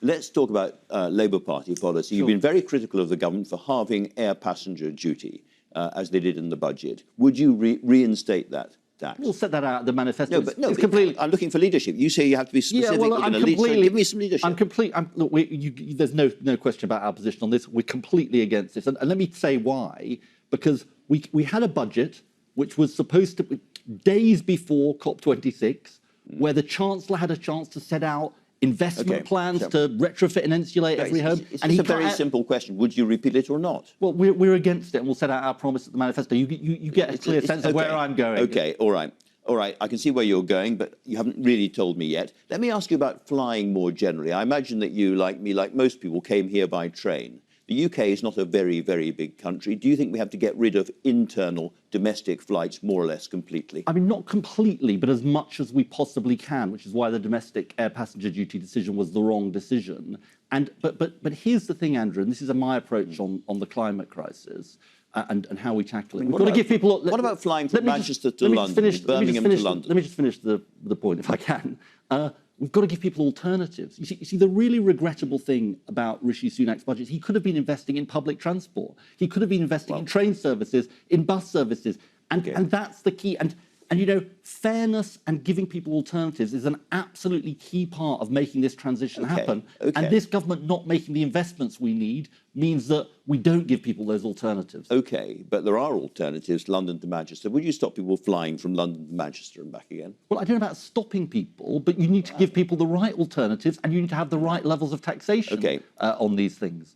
Let's talk about Labour Party policy. You've been very critical of the government for halving air passenger duty, as they did in the budget. Would you reinstate that tax? We'll set that out at the manifesto. No, but no, completely. I'm looking for leadership. You say you have to be specific. Yeah, well, Give me some leadership. Look, there's no question about our position on this. We're completely against this. And let me say why. Because we had a budget which was supposed to be days before COP26, where the Chancellor had a chance to set out investment plans to retrofit and insulate every home. It's a very simple question. Would you repeal it or not? Well, we're against it, and we'll set out our promise at the manifesto. You get a clear sense of where I'm going. Okay, all right. All right, I can see where you're going, but you haven't really told me yet. Let me ask you about flying more generally. I imagine that you, like me, like most people, came here by train. The UK is not a very, very big country. Do you think we have to get rid of internal domestic flights more or less completely? I mean, not completely, but as much as we possibly can, which is why the domestic air passenger duty decision was the wrong decision. But here's the thing, Andrew, and this is my approach on the climate crisis and how we tackle it. We've got to give people... What about flying from Manchester to London, Birmingham to London? Let me just finish the point, if I can. We've got to give people alternatives. You see, the really regrettable thing about Rishi Sunak's budget, he could have been investing in public transport. He could have been investing in train services, in bus services. And that's the key. And you know, fairness and giving people alternatives is an absolutely key part of making this transition happen. And this government not making the investments we need means that we don't give people those alternatives. OK, but there are alternatives, London to Manchester. Would you stop people flying from London to Manchester and back again? Well, I don't know about stopping people, but you need to give people the right alternatives and you need to have the right levels of taxation on these things.